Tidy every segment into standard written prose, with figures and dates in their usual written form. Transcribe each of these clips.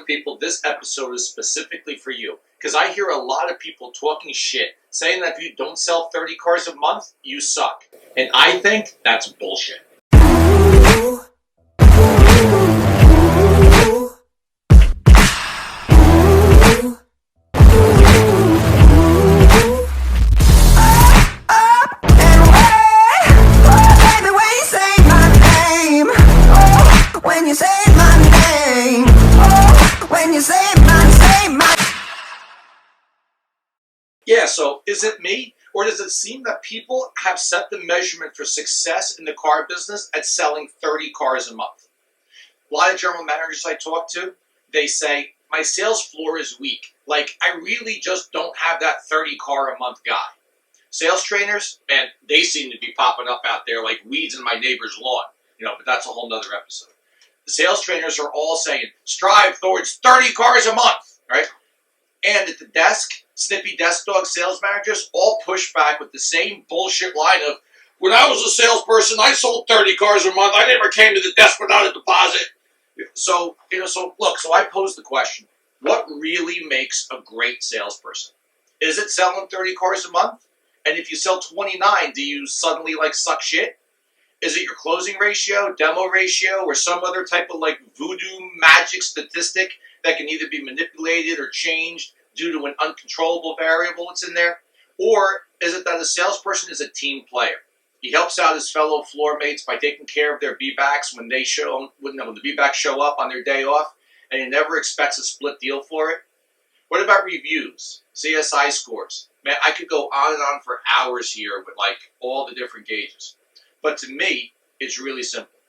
people, this episode is specifically for you. Because I hear a lot of people talking shit, saying that if you don't sell 30 cars a month, you suck. And I think that's bullshit. Yeah, so is it me, or does it seem that people have set the measurement for success in the car business at selling 30 cars a month? A lot of general managers I talk to, they say, my sales floor is weak. Like, I really just don't have that 30 car a month guy. Sales trainers, man, they seem to be popping up out there like weeds in my neighbor's lawn. But that's a whole nother episode. The sales trainers are all saying, strive towards 30 cars a month, right? And at the desk, snippy desk dog sales managers all push back with the same bullshit line of, when I was a salesperson, I sold 30 cars a month. I never came to the desk without a deposit. So I pose the question, what really makes a great salesperson? Is it selling 30 cars a month? And if you sell 29, do you suddenly suck shit? Is it your closing ratio, demo ratio, or some other type of voodoo magic statistic that can either be manipulated or changed due to an uncontrollable variable that's in there? Or is it that a salesperson is a team player? He helps out his fellow floor mates by taking care of their B-backs when the B-backs show up on their day off, and he never expects a split deal for it? What about reviews, CSI scores? Man, I could go on and on for hours here with all the different gauges. But to me, it's really simple.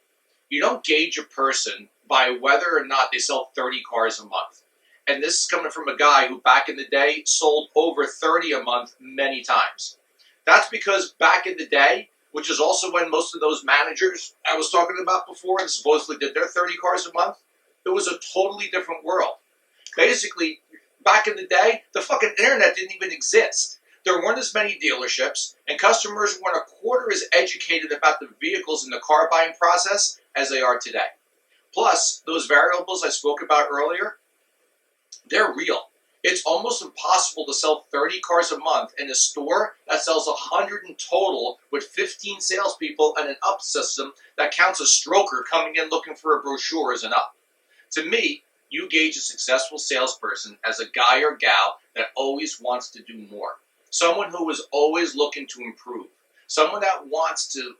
You don't gauge a person by whether or not they sell 30 cars a month. And this is coming from a guy who back in the day sold over 30 a month many times. That's because back in the day, which is also when most of those managers I was talking about before and supposedly did their 30 cars a month, it was a totally different world. Basically, back in the day, the fucking internet didn't even exist. There weren't as many dealerships, and customers weren't a quarter as educated about the vehicles in the car buying process as they are today. Plus, those variables I spoke about earlier, they're real. It's almost impossible to sell 30 cars a month in a store that sells 100 in total with 15 salespeople and an up system that counts a stroker coming in looking for a brochure as an up. To me, you gauge a successful salesperson as a guy or gal that always wants to do more. Someone who is always looking to improve. Someone that wants to,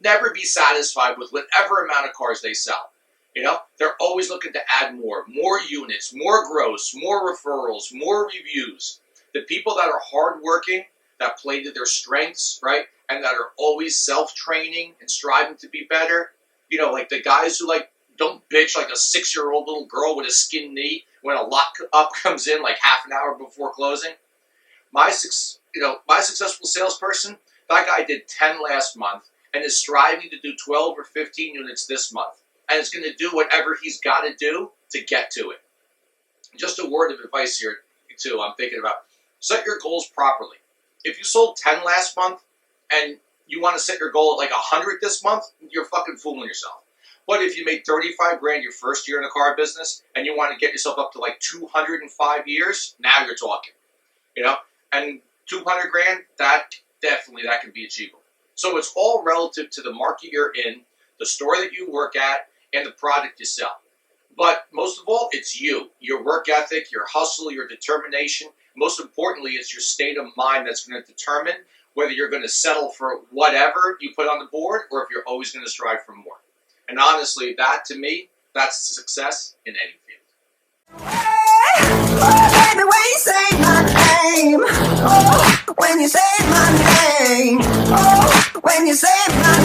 never be satisfied with whatever amount of cars they sell. They're always looking to add more units, more gross, more referrals, more reviews. The people that are hardworking, that play to their strengths, right? And that are always self-training and striving to be better. The guys who, don't bitch like a 6-year-old little girl with a skinned knee when a lock-up comes in half an hour before closing. My successful salesperson, that guy did 10 last month and is striving to do 12 or 15 units this month. And is going to do whatever he's got to do to get to it. Just a word of advice here, too, I'm thinking about. Set your goals properly. If you sold 10 last month and you want to set your goal at 100 this month, you're fucking fooling yourself. But if you made 35 grand your first year in the car business and you want to get yourself up to 205 years, now you're talking. And 200 grand, that can be achievable. So it's all relative to the market you're in, the store that you work at, and the product you sell. But most of all, it's you, your work ethic, your hustle, your determination. Most importantly, it's your state of mind that's going to determine whether you're going to settle for whatever you put on the board or if you're always going to strive for more. And honestly, that to me, that's success in any field. Baby, when you say my name, when you say my name, when you say my